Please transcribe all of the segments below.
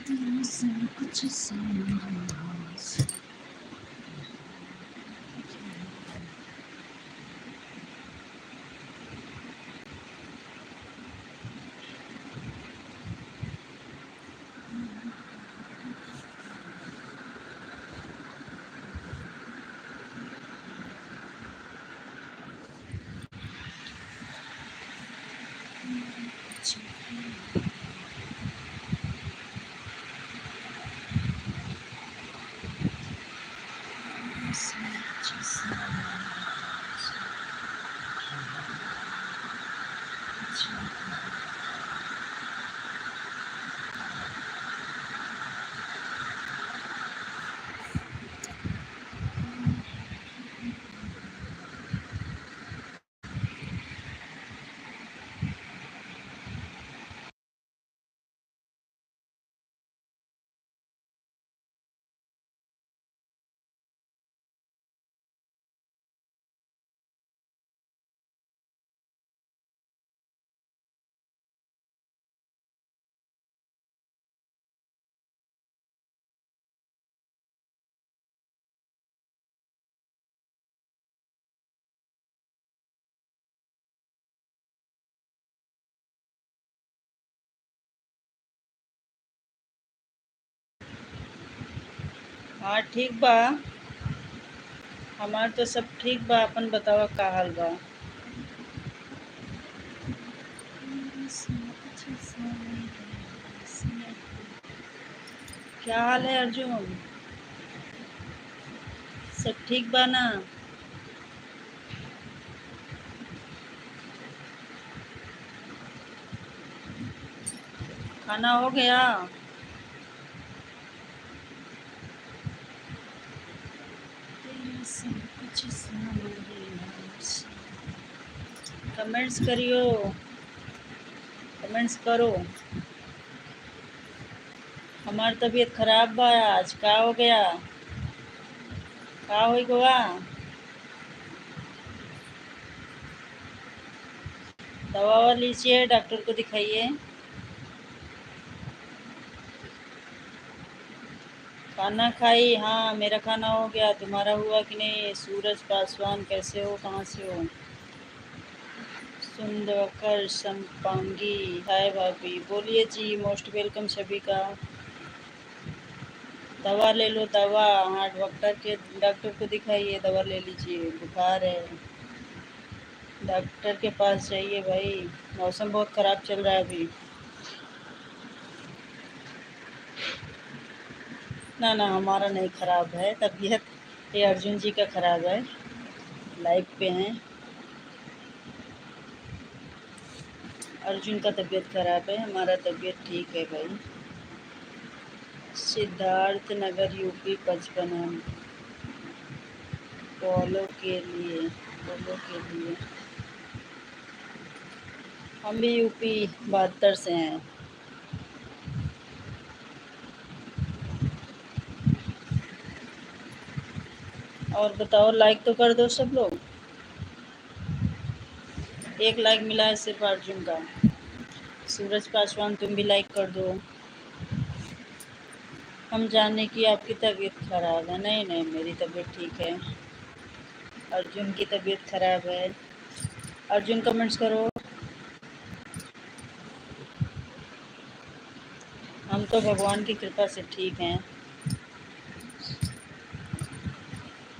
कुछ समझ हाँ ठीक बा। हमार तो सब ठीक बा। अपन बतावा का हाल बा। क्या हाल है अर्जुन? सब ठीक बा ना? खाना हो गया? कमेंट्स करियो, कमेंट्स करो। हमार तबीयत खराब बा आज। का हो गया? का हो गवा? दवा ववा लीजिए, डॉक्टर को दिखाइए। खाना खाई? हाँ मेरा खाना हो गया। तुम्हारा हुआ कि नहीं? सूरज पासवान कैसे हो, कहाँ से हो? सुंदरकर संपांगी, हाय भाभी। बोलिए जी, मोस्ट वेलकम सभी का। दवा ले लो दवा। हाँ डॉक्टर को दिखाइए, दवा ले लीजिए। बुखार है, डॉक्टर के पास जाइए भाई। मौसम बहुत ख़राब चल रहा है अभी। ना ना, हमारा नहीं ख़राब है तबीयत। ये अर्जुन जी का ख़राब है। लाइव पे हैं। अर्जुन का तबीयत ख़राब है, हमारा तबीयत ठीक है भाई। सिद्धार्थ नगर यूपी 55 हम फॉलो के लिए हम भी यूपी 72 से हैं। और बताओ, लाइक तो कर दो सब लोग। एक लाइक मिला है सिर्फ अर्जुन का। सूरज पासवान तुम भी लाइक कर दो। हम जाने की आपकी तबीयत खराब है। नहीं नहीं, मेरी तबीयत ठीक है। अर्जुन की तबीयत खराब है। अर्जुन कमेंट्स करो। हम तो भगवान की कृपा से ठीक हैं।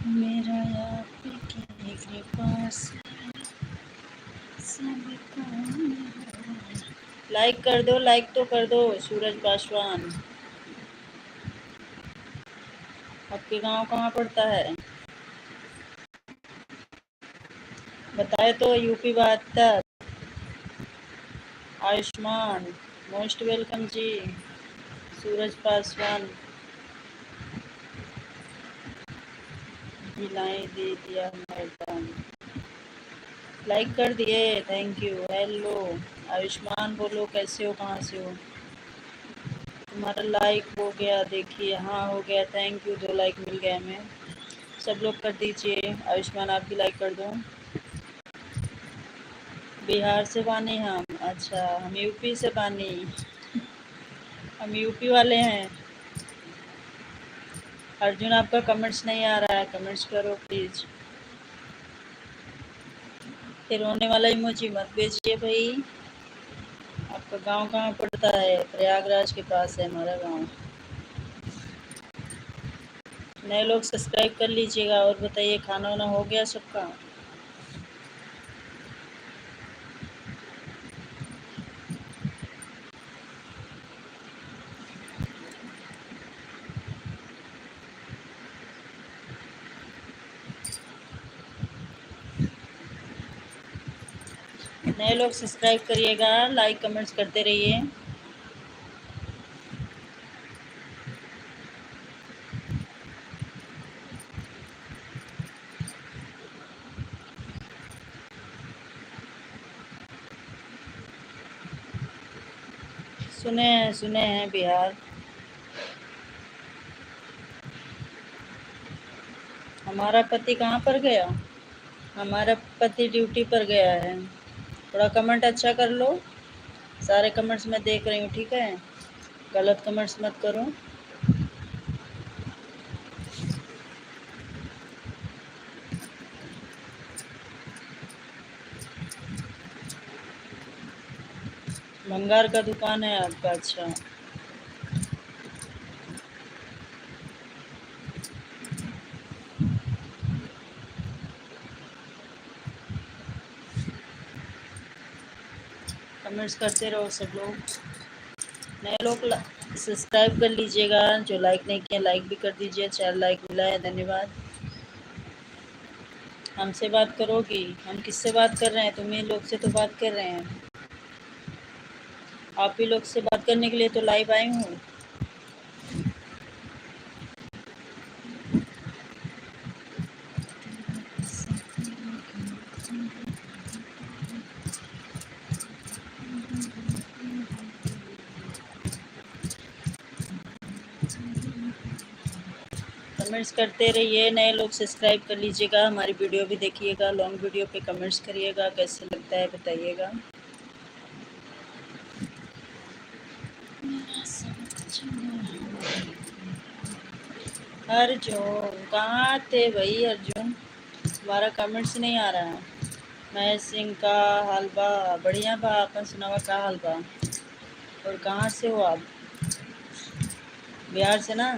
मेरा आपकी कृपा से सब काम है। लाइक कर दो, लाइक तो कर दो सूरज पासवान। आपके गांव कहाँ पड़ता है? बताए तो। यूपी 72। आयुष्मान, मोस्ट वेलकम जी। सूरज पासवान, मिलाई दे दिया मैडम। लाइक कर दिए, थैंक यू। हेलो आयुष्मान, बोलो कैसे हो, कहाँ से हो? तुम्हारा लाइक हो गया, देखिए। हाँ हो गया, थैंक यू। 2 लाइक मिल गया हमें। सब लोग कर दीजिए। आयुष्मान आप भी लाइक कर दो। बिहार से बानी हम। अच्छा, हम यूपी से बानी। हम यूपी वाले हैं। अर्जुन आपका कमेंट्स नहीं आ रहा है, कमेंट्स करो प्लीज। फिर रोने वाला इमोजी मत भेजिए भाई। आपका गांव कहाँ पड़ता है? प्रयागराज के पास है हमारा गांव। नए लोग सब्सक्राइब कर लीजिएगा। और बताइए, खाना वाना हो गया सबका? नए लोग सब्सक्राइब करिएगा, लाइक कमेंट्स करते रहिए। सुने हैं बिहार। हमारा पति कहाँ पर गया? हमारा पति ड्यूटी पर गया है। थोड़ा कमेंट अच्छा कर लो। सारे कमेंट्स मैं देख रही हूँ, ठीक है? गलत कमेंट्स मत करो। भंगार का दुकान है आपका? अच्छा। कमेंट्स करते रहो सब लोग। नए लोग सब्सक्राइब कर लीजिएगा। जो लाइक नहीं किया लाइक भी कर दीजिए। 4 लाइक मिला है, धन्यवाद। हमसे बात करोगी? हम किससे बात कर रहे हैं? तुम ही लोग से तो बात कर रहे हैं। आप ही लोग से बात करने के लिए तो लाइव आई हूँ। कमेंट्स करते रहिए। नए लोग सब्सक्राइब कर लीजिएगा। हमारी वीडियो भी देखिएगा। लॉन्ग वीडियो पे कमेंट्स करिएगा, कैसे लगता है बताइएगा। अर्जुन कहाँ थे भाई? अर्जुन हमारा कमेंट्स नहीं आ रहा है। महेश सिंह का हाल बा? बढ़िया बा, अपन सुनावा का हाल बा? और कहाँ से हो आप? बिहार से ना?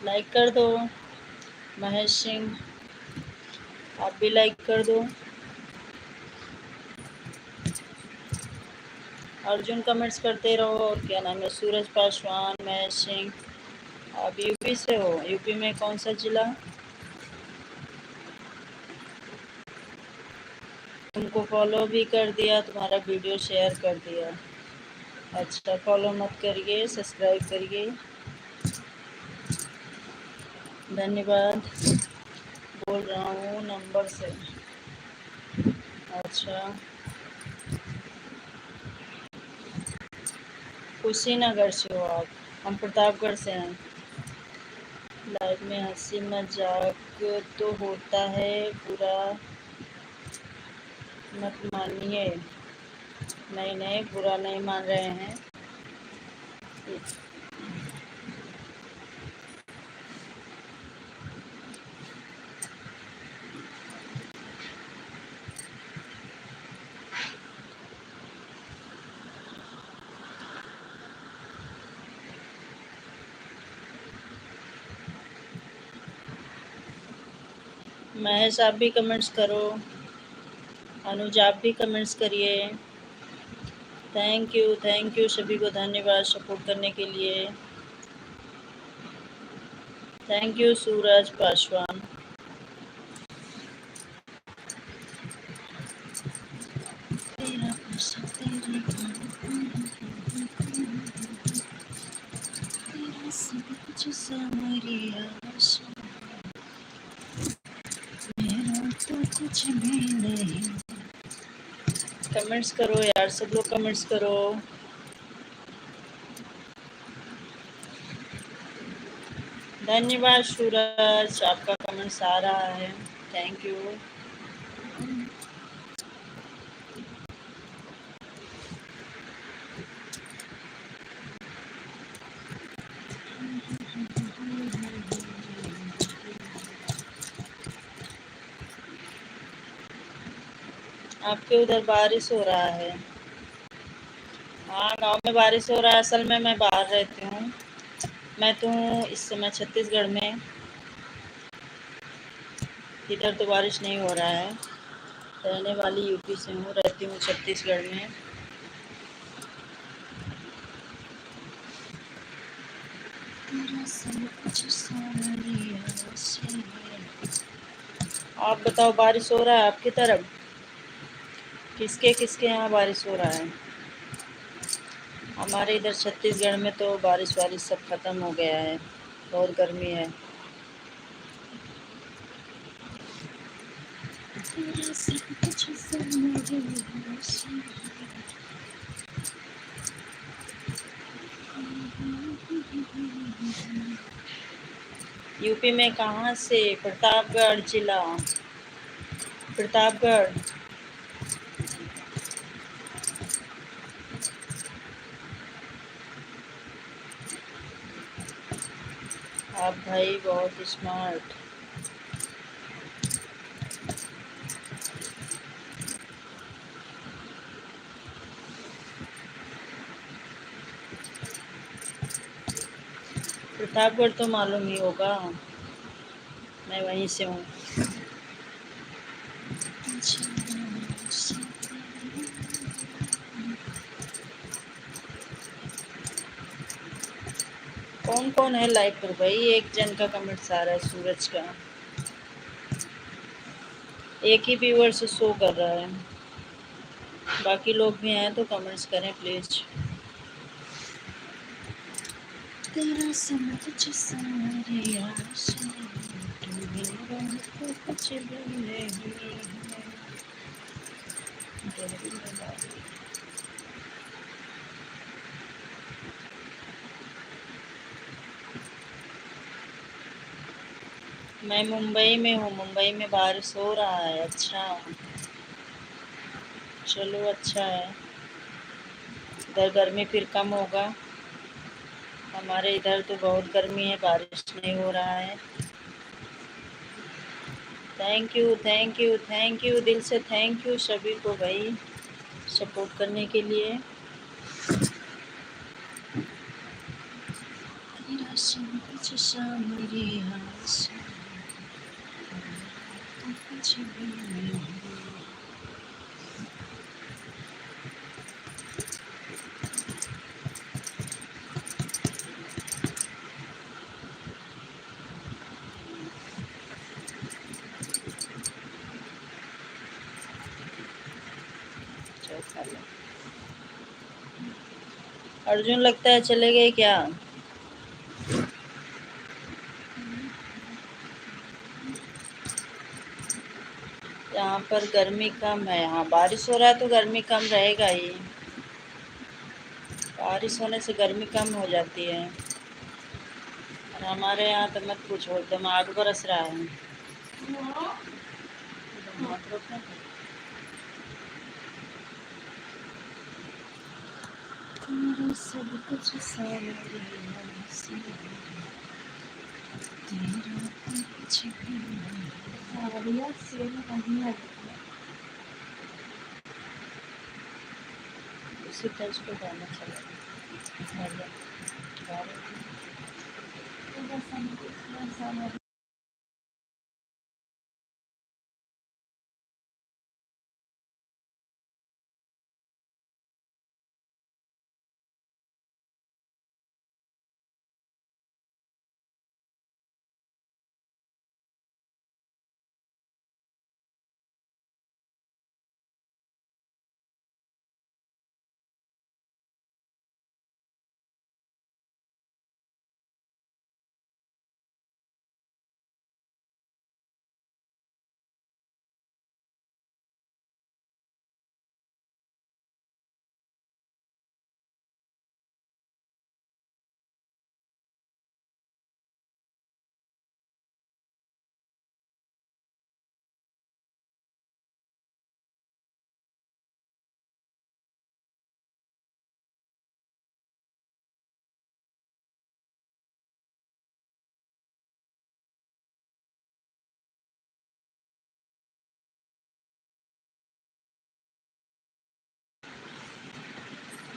लाइक कर दो महेश सिंह, आप भी लाइक कर दो। अर्जुन कमेंट्स करते रहो। और क्या नाम है? सूरज पासवान, महेश सिंह। आप यूपी से हो? यूपी में कौन सा जिला? तुमको फॉलो भी कर दिया, तुम्हारा वीडियो शेयर कर दिया। अच्छा, फॉलो मत करिए, सब्सक्राइब करिए। धन्यवाद। बोल रहा हूँ नंबर से। अच्छा, कुशीनगर से हो आप? हम प्रतापगढ़ से हैं। लाइफ में हंसी मजाक तो होता है, बुरा मत मानिए। नहीं नहीं, बुरा नहीं मान रहे हैं। महेश आप भी कमेंट्स करो। अनुज आप भी कमेंट्स करिए। थैंक यू सभी को, धन्यवाद सपोर्ट करने के लिए। थैंक यू सूरज पासवान। कुछ भी नहीं। कमेंट्स करो यार, सब लोग कमेंट्स करो। धन्यवाद सूरज, आपका कमेंट्स आ रहा है। Thank you. आपके उधर बारिश हो रहा है? हाँ, गांव में बारिश हो रहा है। असल में मैं बाहर रहती हूँ। मैं तो हूँ इस समय छत्तीसगढ़ में। इधर तो बारिश नहीं हो रहा है। रहने वाली यूपी से हूँ, रहती हूँ छत्तीसगढ़ में। तेरा सब कुछ सावरिया से। आप बताओ, बारिश हो रहा है आपकी तरफ? किसके किसके यहाँ बारिश हो रहा है? हमारे इधर छत्तीसगढ़ में तो बारिश वारिश सब खत्म हो गया है। बहुत गर्मी है। तेरा सब कुछ सावरिया से। यूपी में कहाँ से? प्रतापगढ़ जिला। प्रतापगढ़। आप भाई बहुत स्मार्ट। प्रतापगढ़ तो मालूम ही होगा, मैं वहीं से हूँ। कौन कौन है लाइव पर भाई? एक जन का कमेंट्स आ रहा है, सूरज का। एक ही व्यूअर से शो कर रहा है। बाकी लोग भी हैं तो कमेंट्स करें प्लीज। तेरा सब कुछ सावरिया से। तू मेरा तो कुछ भी नहीं है। मैं मुंबई में हूँ। मुंबई में बारिश हो रहा है। अच्छा, चलो अच्छा है। इधर गर्मी फिर कम होगा। हमारे इधर तो बहुत गर्मी है, बारिश नहीं हो रहा है। Thank you thank you thank you, दिल से थैंक यू सभी को भाई, सपोर्ट करने के लिए। तेरा सब कुछ सावरिया से। तो कुछ भी नहीं है। चलो खा लो। अर्जुन लगता है चले गए क्या? यहाँ पर गर्मी कम है। यहाँ बारिश हो रहा है तो गर्मी कम रहेगा ही। बारिश होने से गर्मी कम हो जाती है। और हमारे यहाँ तो मत पूछो, एकदम आग बरस रहा है। तेरा सब कुछ सावरिया से। तेरा तो कुछ भी नहीं है। सावरिया से नहीं है। उसी तर्ज पे गाना चला। तेरा सब कुछ सावरिया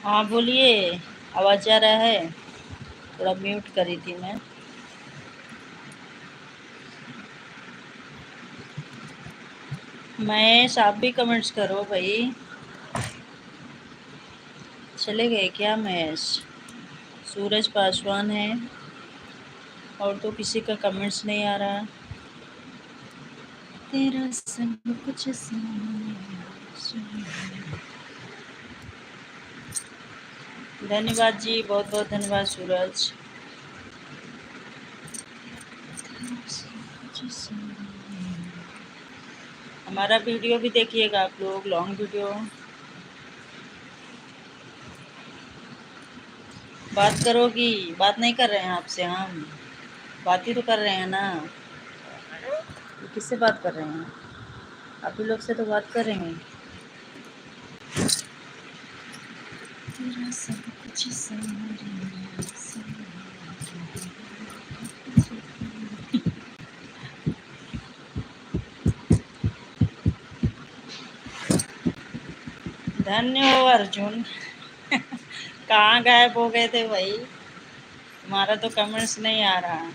हाँ बोलिए, आवाज़ आ रहा है? थोड़ा म्यूट करी थी मैं। महेश आप भी कमेंट्स करो भाई। चले गए क्या महेश? सूरज पासवान है और तो किसी का कमेंट्स नहीं आ रहा। तेरा सब कुछ धन्यवाद जी, बहुत बहुत धन्यवाद सूरज। हमारा वीडियो भी देखिएगा आप लोग, लॉन्ग वीडियो। बात करोगी? बात नहीं कर रहे हैं आपसे हम, बात ही तो कर रहे हैं ना। तो किससे बात कर रहे हैं? आप ही लोग से तो बात कर रहे हैं। तेरा सब कुछ धन्य हो अर्जुन। कहाँ गायब हो गए थे भाई? तुम्हारा तो कमेंट्स नहीं आ रहा।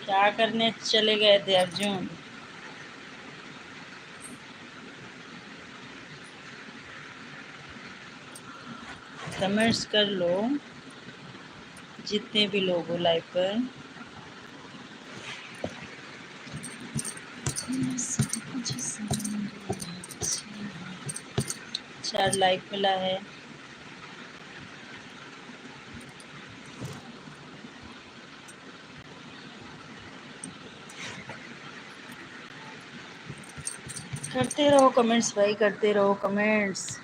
क्या करने चले गए थे अर्जुन? कमेंट्स कर लो, जितने भी लोग हो लाइव पर। चार लाइक मिला है। करते रहो कमेंट्स भाई, करते रहो कमेंट्स,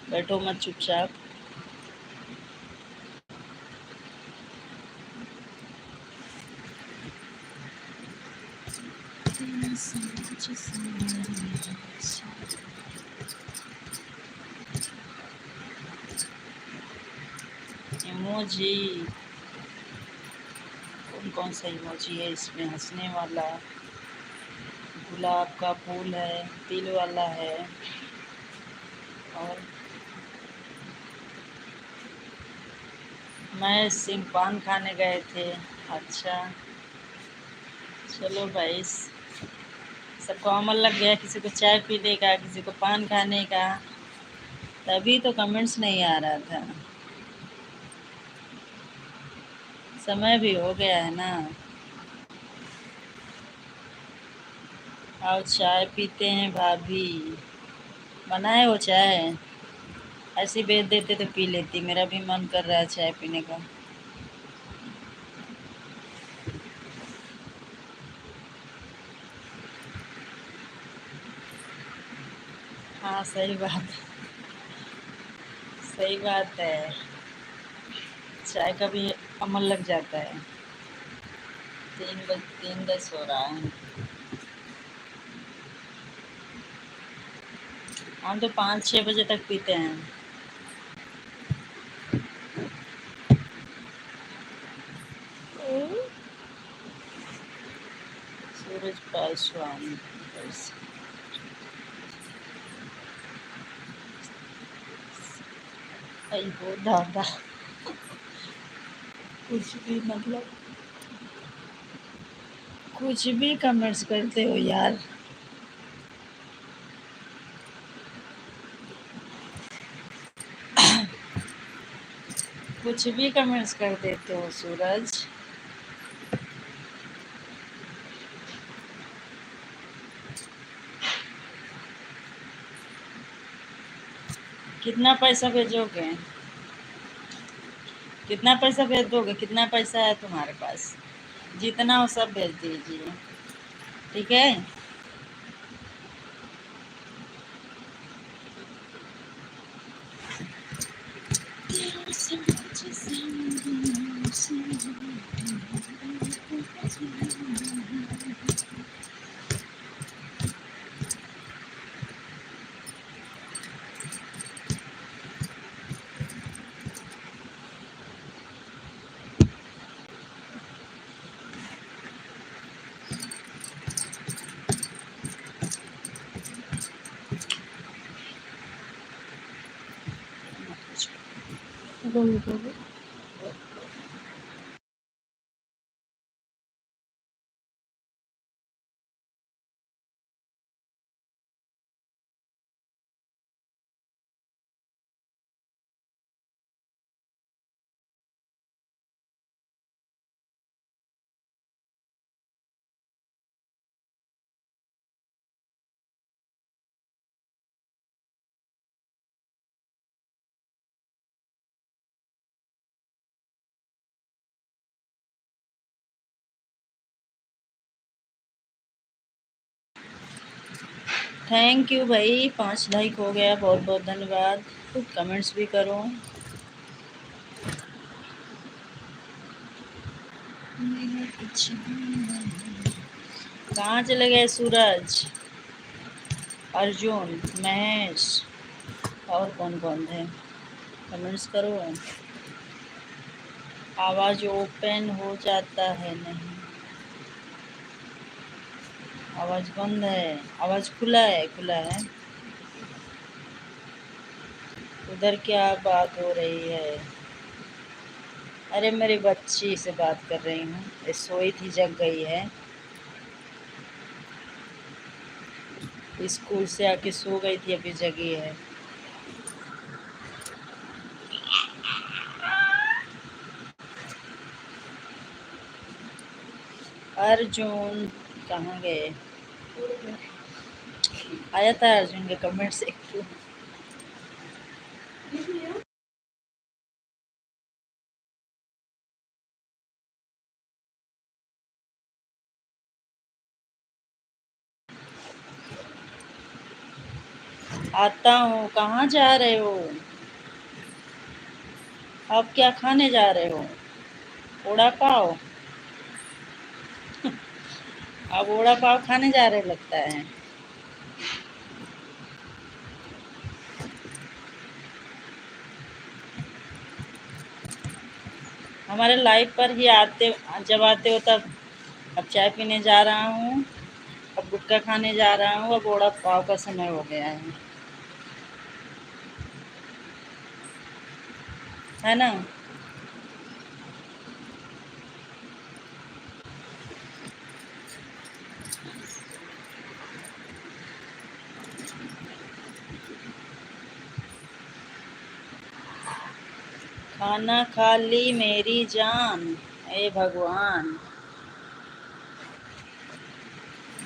बैठो मत चुपचाप। इमोजी कौन कौन सा इमोजी है इसमें? हंसने वाला, गुलाब का फूल है, तिल वाला है, और मैं सिंह पान खाने गए थे। अच्छा चलो भाई, सबको अमल लग गया, किसी को चाय पीने का, किसी को पान खाने का। तभी तो कमेंट्स नहीं आ रहा था। समय भी हो गया है ना। आओ चाय पीते हैं भाभी। बनाए हो चाय? ऐसे बेच देते तो पी लेती, मेरा भी मन कर रहा है चाय पीने का। हाँ सही बात, सही बात है। चाय का भी अमल लग जाता है। 3:10 हो रहा है। हम तो 5-6 बजे तक पीते हैं। सूरज पासवान हो दादा, कुछ भी मतलब कुछ भी कमेंट्स करते हो यार। कुछ भी कमेंट्स कर देते हो सूरज। कितना पैसा भेजोगे? कितना पैसा भेज दोगे? कितना पैसा है तुम्हारे पास? जितना हो सब भेज दीजिए, ठीक है? थैंक यू भाई, 5 लाइक हो गया, बहुत बहुत धन्यवाद। कमेंट्स भी करो। कहाँ चले गए सूरज, अर्जुन, महेश और कौन कौन थे? कमेंट्स करो। आवाज़ ओपन हो जाता है नहीं, आवाज़ बंद है, आवाज़ खुला है, खुला है। उधर क्या बात हो रही है? अरे मेरी बच्ची से बात कर रही हूँ, ये सोई थी, जग गई है, स्कूल से आके सो गई थी, अभी जगी है। अर्जुन कहाँ गए? आया था अर्जुन के कमेंट से। आता हूँ। कहाँ जा रहे हो? आप क्या खाने जा रहे हो? वड़ा पाव? आप वड़ा पाव खाने जा रहे लगता है। हमारे लाइव पर ही आते, जब आते हो तब। अब चाय पीने जा रहा हूँ, अब गुटखा खाने जा रहा हूँ, अब वड़ा पाव का समय हो गया है ना? खाना खा ली मेरी जान, ए भगवान,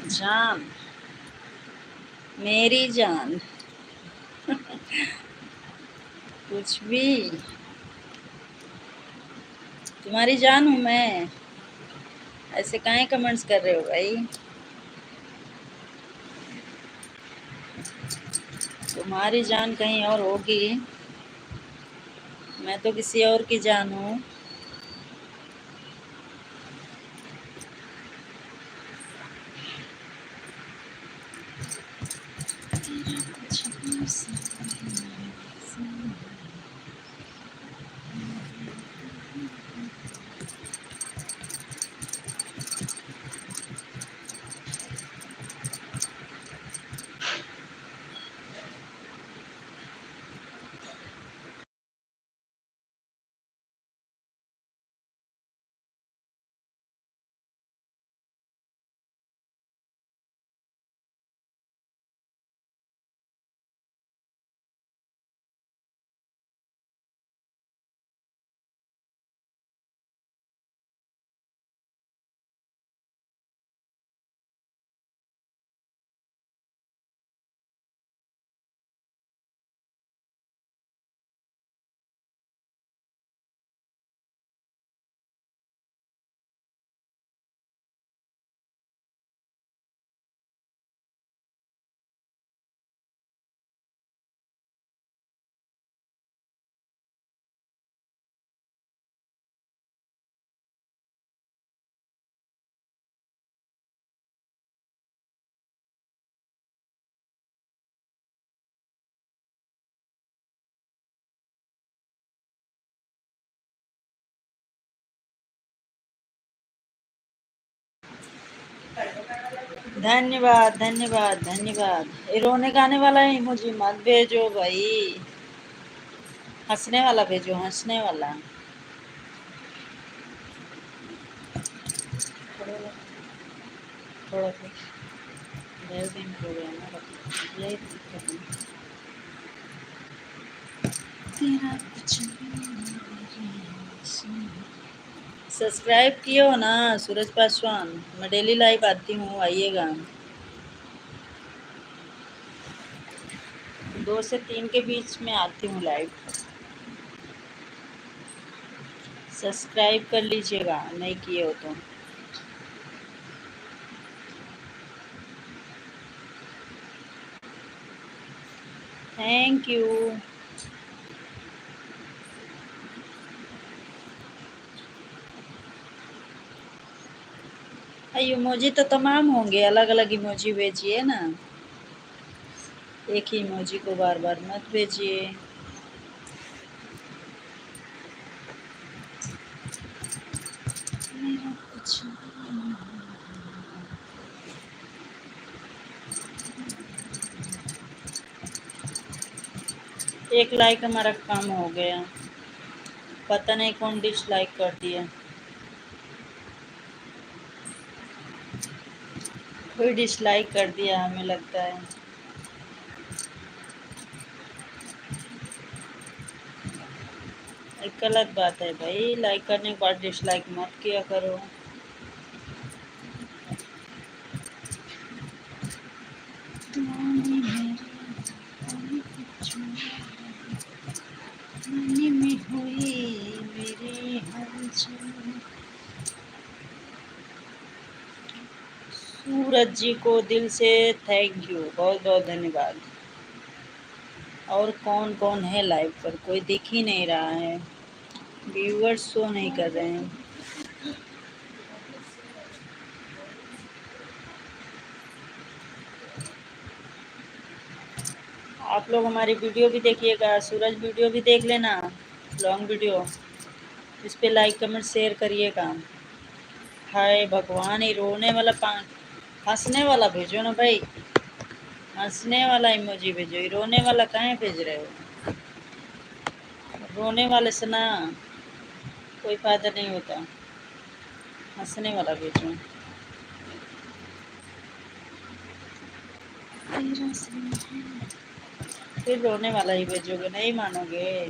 जान, मेरी जान। कुछ भी, तुम्हारी जान हूँ मैं। ऐसे काहे कमेंट्स कर रहे हो भाई? तुम्हारी जान कहीं और होगी, मैं तो किसी और की जान हूँ। धन्यवाद, धन्यवाद, धन्यवाद। ये रोने गाने वाला इमोजी मत भेजो भाई। हंसने वाला भेजो, हंसने वाला। थोड़ा थोड़ा ढेर दिन हो गया ना, यही दिक्कत है। तेरा कुछ भी नहीं। सब्सक्राइब किए हो ना सूरज पासवान? मैं डेली लाइव आती हूँ, आइएगा। 2 से 3 के बीच में आती हूँ लाइव। सब्सक्राइब कर लीजिएगा नहीं किए हो तो। Thank you. इमोजी तो तमाम होंगे, अलग अलग इमोजी भेजिए ना, एक ही इमोजी को बार बार मत भेजिए। मेरा कुछ भी एक लाइक हमारा कम हो गया, पता नहीं कौन डिसलाइक कर दिया। कोई डिसलाइक कर दिया हमें लगता है। एक गलत बात है भाई, लाइक करने के बाद डिसलाइक मत किया करो। तुम्हारी मेरे कोई कुछ मन में हुई मेरे हलचल। सूरज जी को दिल से थैंक यू, बहुत बहुत धन्यवाद। और कौन कौन है लाइव पर? कोई दिख ही नहीं रहा है, व्यूअर्स शो नहीं कर रहे हैं। आप लोग हमारी वीडियो भी देखिएगा, सूरज वीडियो भी देख लेना, लॉन्ग वीडियो। इस पे लाइक कमेंट शेयर करिएगा। हाय भगवान, ये रोने वाला हंसने वाला भेजो ना भाई, हंसने वाला इमोजी भेजो। ये रोने वाला कहाँ भेज रहे हो? रोने वाले से ना कोई फायदा नहीं होता, हंसने वाला भेजो। तेरा स्नेह फिर रोने वाला ही भेजोगे, नहीं मानोगे।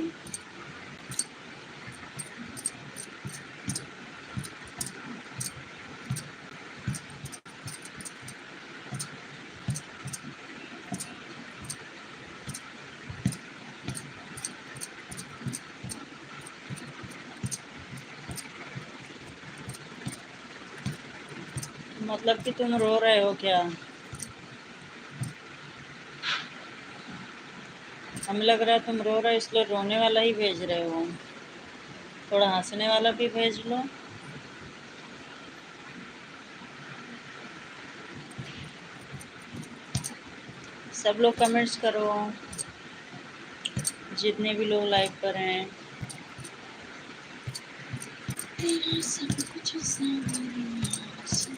मतलब कि तुम रो रहे हो क्या? हमें लग रहा है तुम रो रहे हो, इसलिए रोने वाला ही भेज रहे हो। थोड़ा हंसने वाला भी भेज लो। सब लोग कमेंट्स करो, जितने भी लोग लाइव पर हैं। तेरा सब कुछ सावरिया सा।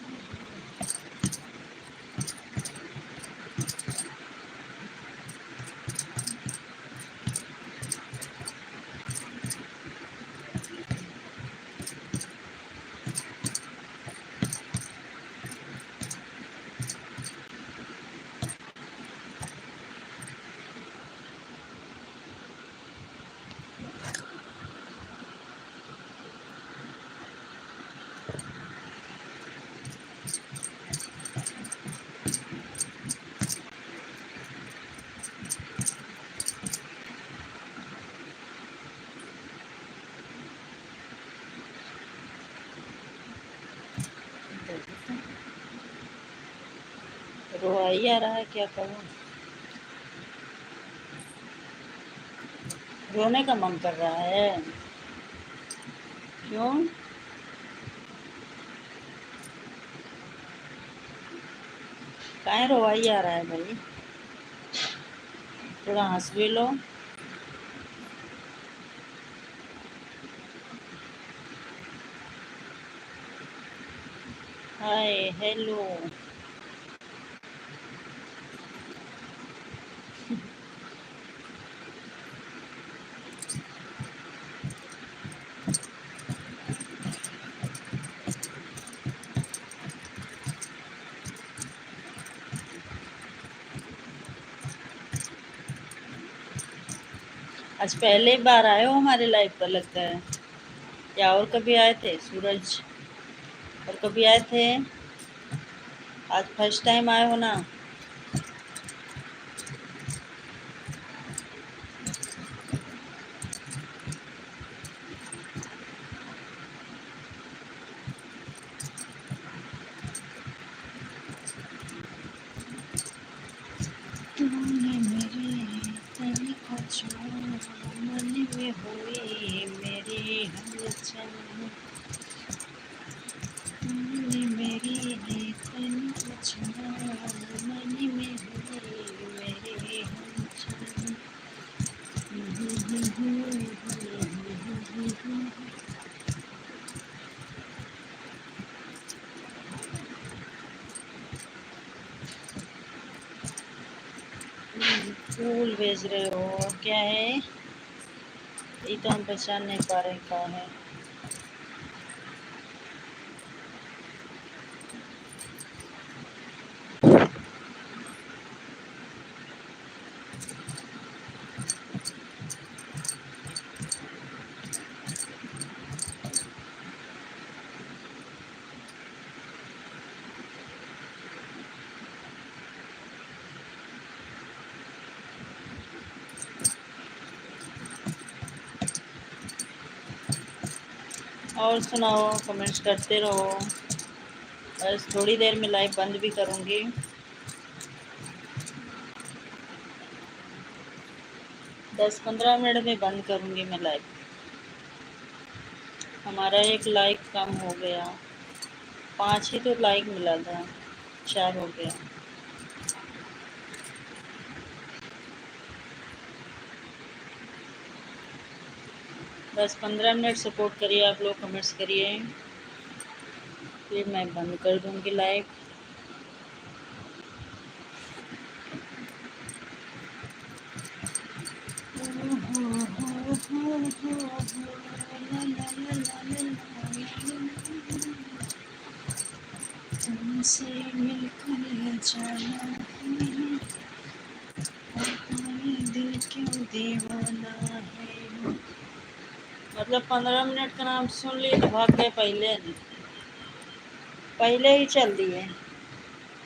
रोवाई आ रहा है, क्या करूँ? रोने का मन कर रहा है, क्यों? काहे रोवाई आ रहा है भाई? थोड़ा हंस भी लो। Hi hello. आज पहले बार आए हो हमारे लाइव पर लगता है, या और कभी आए थे सूरज? और कभी आए थे? आज फर्स्ट टाइम आए हो ना? तूने मेरे तन को छुआ, मन में हुई मेरी हलचल। तूने मेरी तन को छुआ, मन में हुई मेरी हलचल। फूल भेज रहे हो क्या है? ये तो हम पहचान नहीं पा रहे कौन है। और सुनाओ, कमेंट्स करते रहो। बस थोड़ी देर में लाइव बंद भी करूँगी। 10-15 मिनट में बंद करूँगी मैं लाइव। हमारा एक लाइक कम हो गया, 5 ही तो लाइक मिला था, 4 हो गया। बस 15 मिनट सपोर्ट करिए आप लोग, कमेंट्स करिए, फिर मैं बंद कर दूँगी लाइव। तुमसे मिलकर जाना है, दिल क्यों दीवाना है। मतलब 15 मिनट का नाम सुन लिए तो भाग गए पहले ही चल दिए,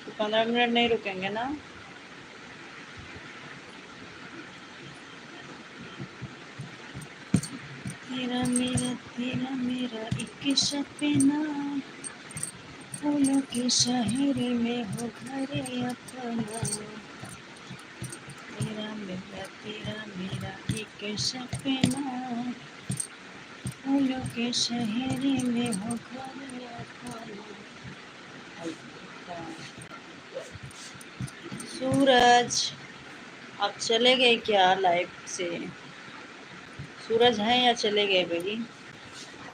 तो 15 मिनट नहीं रुकेंगे ना। तेरा मेरा एक सपना, फूलों के शहर में हो घर अपना। तेरा मेरा एक सपना, फूलों के शहर में हो घर अपना। सूरज, आप चले गए क्या लाइव से? सूरज हैं या चले गए भाई?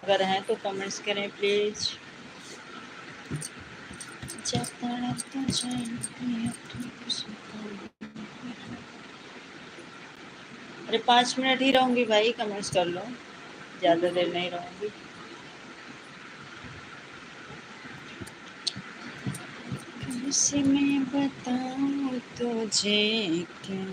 अगर हैं तो कमेंट्स करें प्लीज़। अरे 5 मिनट ही रहूँगी भाई, कमेंट्स कर लो, ज़्यादा देर नहीं रहूँगी। कैसे मैं बताऊँ तुझे क्या।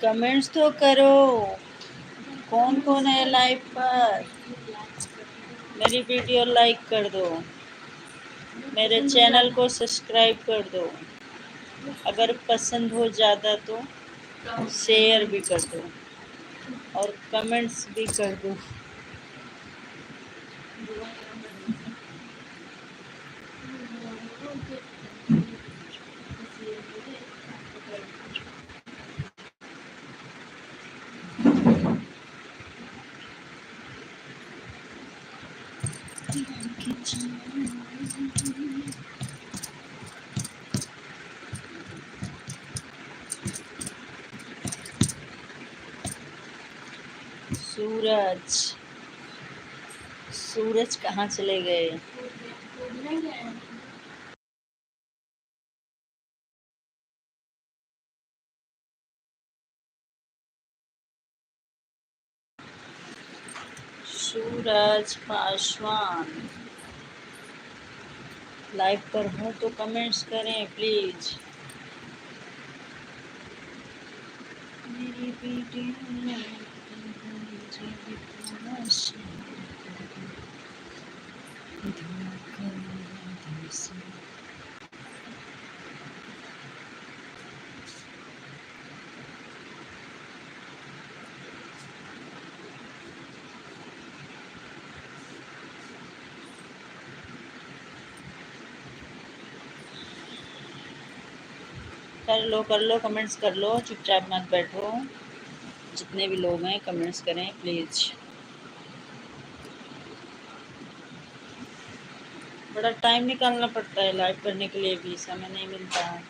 कमेंट्स तो करो, कौन कौन है लाइव पर? मेरी वीडियो लाइक कर दो, मेरे चैनल को सब्सक्राइब कर दो, अगर पसंद हो ज़्यादा तो शेयर भी कर दो और कमेंट्स भी कर दो। सूरज सूरज कहाँ चले गए? सूरज पासवान लाइव पर हो तो कमेंट्स करें प्लीज। मेरी वीडियो में मुझे भी थोड़ा सा धोखा दे से। कर लो कमेंट्स कर लो, चुपचाप मत बैठो। जितने भी लोग हैं कमेंट्स करें प्लीज। बड़ा टाइम निकालना पड़ता है लाइव करने के लिए, भी समय नहीं मिलता है।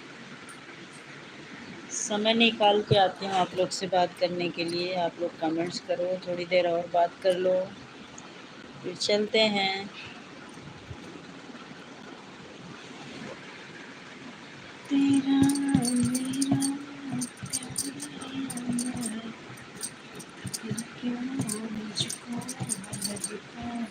समय निकाल के आती हूँ आप लोग से बात करने के लिए। आप लोग कमेंट्स करो, थोड़ी देर और बात कर लो, फिर चलते हैं। तेरा मेरा प्यार फिर क्यों मुझको लगता है।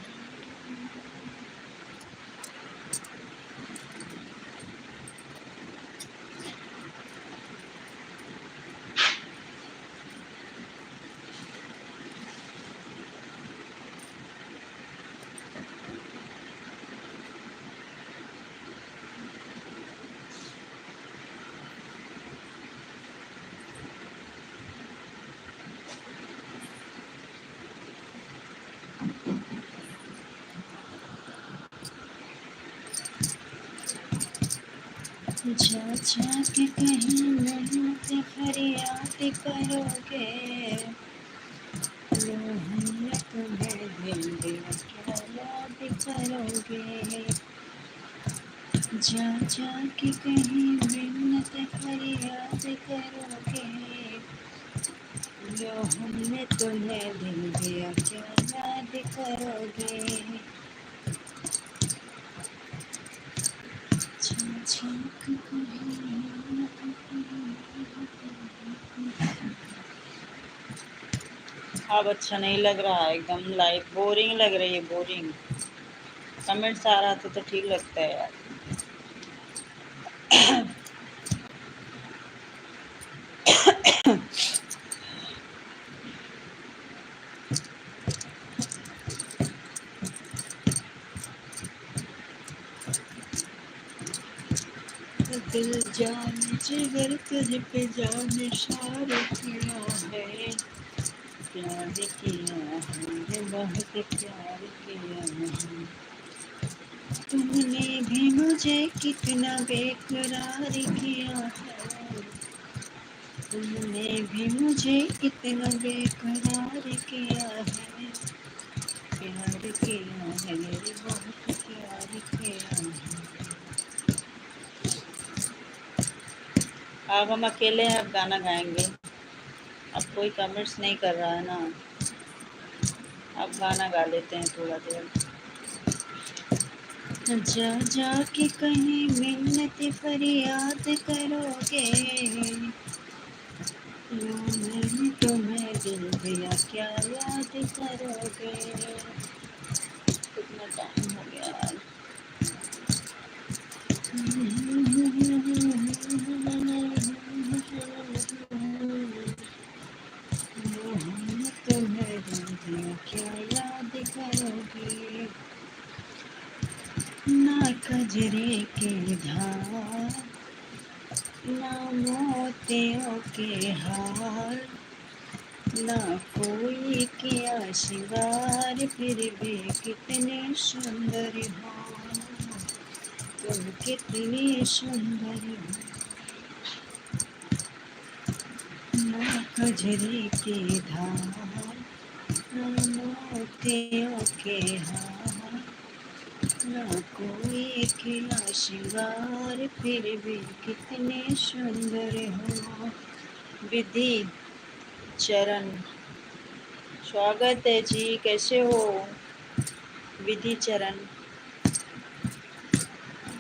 जा जा के कहीं मेहनत फरियाद करोगे, लो हमने तुम्हें दिल दिया क्या याद करोगे। जा जा के कहीं मिन्नत फरियाद करोगे, लो हमने तुम्हें दिल दिया क्या याद करोगे। जा जा के कहीं अब अच्छा नहीं लग रहा है, एकदम लाइव बोरिंग लग रही है, बोरिंग। कमेंट्स आ रहा तो ठीक लगता है यार। दिल जान जिगर तुझ पे जान निशार किया है, प्यार किया है, बहुत प्यार किया है। तुमने भी मुझे कितना बेकरार किया है, तुमने भी मुझे कितना बेकरार किया है। प्यार किया है, बहुत प्यार किया है। अब हम अकेले हैं, अब गाना गाएंगे। अब कोई कमेंट्स नहीं कर रहा है ना, अब गाना गा लेते हैं थोड़ा देर। जा जा के कहीं मिन्नत फरियाद करोगे, लो मैंने तुम्हें दिल दिया क्या याद करोगे। कितना टाइम हो गया यार। लो हमने तुम्हें दिल दिया क्या याद करोगे। ना कजरे के धार, ना मोतियों के हार, ना कोई किया श्रृंगार, फिर भी कितने सुंदर हो तुम, कितनी सुंदर हो। ना कजरे के धार, ना मोतियों के हार, ना कोई किया श्रृंगार, फिर भी कितने सुंदर हो। विधि चरण स्वागत है जी, कैसे हो विधि चरण?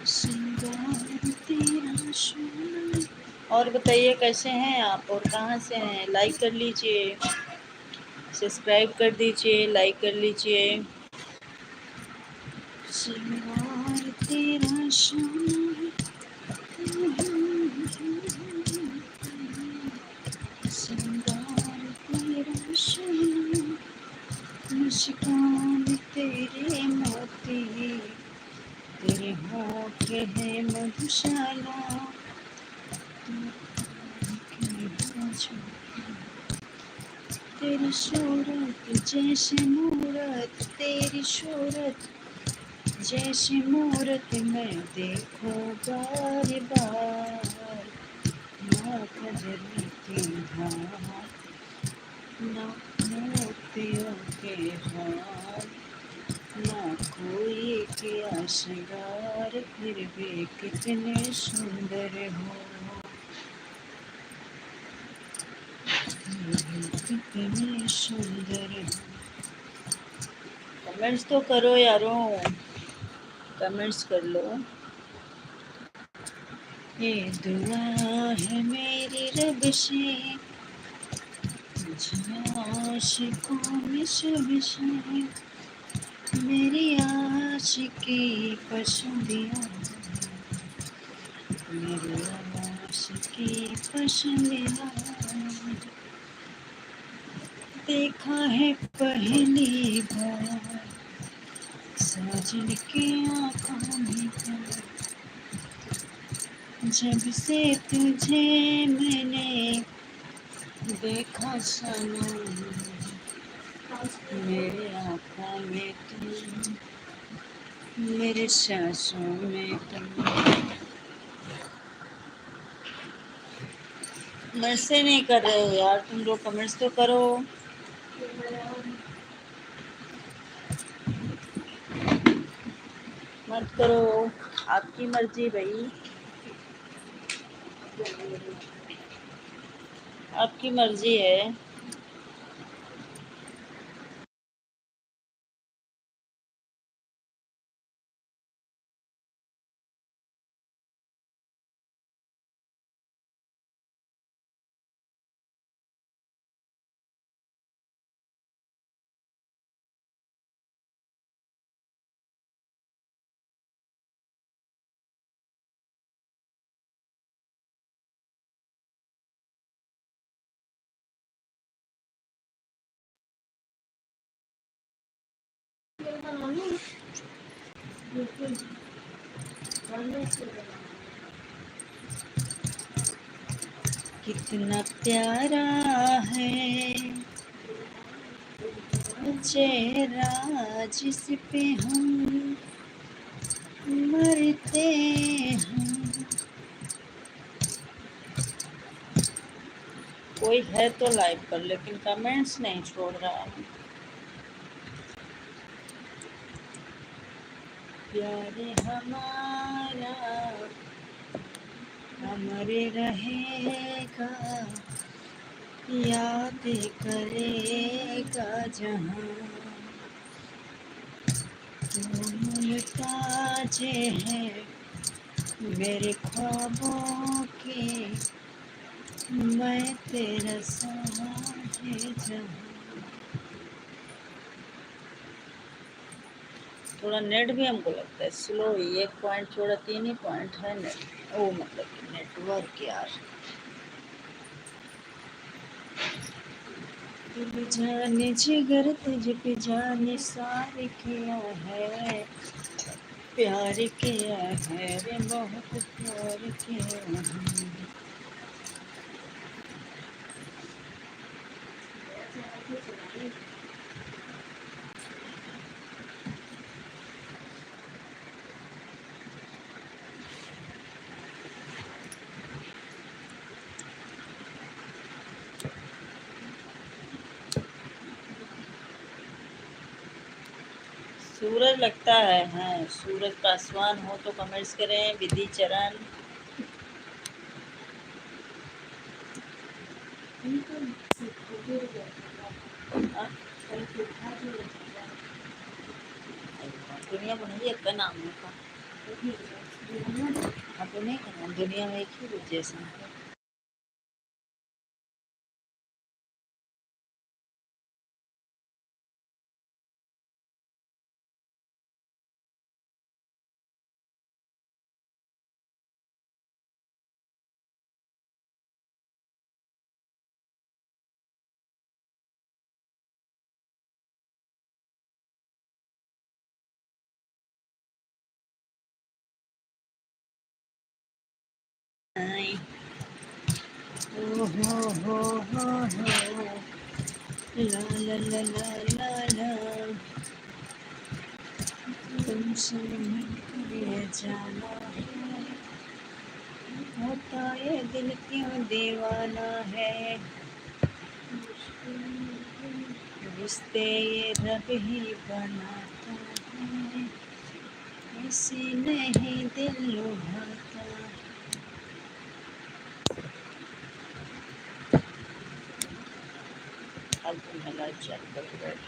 श्रृंगार तेरा शोना। और बताइए कैसे हैं आप और कहाँ से हैं? लाइक कर लीजिए, सब्सक्राइब कर दीजिए, लाइक कर लीजिए। श्रृंगार तेरा शोना। श्रृंगार तेरा शोना। मुस्कान तेरे मोती, तेरे होठ है मधुशाला। तेरी शोरत जैसे मूरत, तेरी शोरत जैसे मूरत मैं देखो बार बार। ना कजरी के हार, ना मोतियों के हार, ना कोई किया श्रृंगार, फिर भी कितने सुंदर हो, फिर भी कितने सुंदर हो। कमेंट्स तो करो यारों, कमेंट्स कर लो। ये दुआ है मेरी रब से, तुझे आशिकों में सब से, मेरी आशिकी पसंदिया, मेरी आशिकी पसंदिया। देखा है पहली बार साजन की आँखों में, जब से तुझे मैंने देखा सनम, मेरे आँखों में तुम, मेरे सांसों में तुम। मैसेज नहीं कर रहे हो यार तुम लोग, कमेंट्स तो करो। मत करो, आपकी मर्जी भाई, आपकी मर्जी है। कितना प्यारा है चेहरा जिस पे हम मरते हैं। कोई है तो लाइक कर, लेकिन कमेंट्स नहीं छोड़ रहा है। प्यार हमारा अमर रहेगा, याद करेगा जहाँ। मुमताज है मेरे ख्वाबों के, मैं तेरा साहे जहाँ। थोड़ा नेट भी हमको लगता है स्लो ही, 1 पॉइंट छोड़ा 3 ही पॉइंट है नेट, ओ मतलब कि नेटवर्क यार। दिल जाने जिगर तुझ पे जाने सार किया है, प्यार किया है रे बहुत प्यार किया है। सूरज लगता है, हाँ सूरज पासवान हो तो कमेंट्स करें। विधि चरण, हाँ? ये का नाम है का अब नहीं करना दुनिया में एक ही रूप जैसा है। आई, ओ हो, ला ला ला ला ला ला, तुमसे मिलकर ये जाना है, होता ये दिल क्यों दीवाना है, रिश्ते ये रब ही बनाता है, किसी नहीं दिल लुभाता। अब तुम्हें लाइव चैट कर बैठ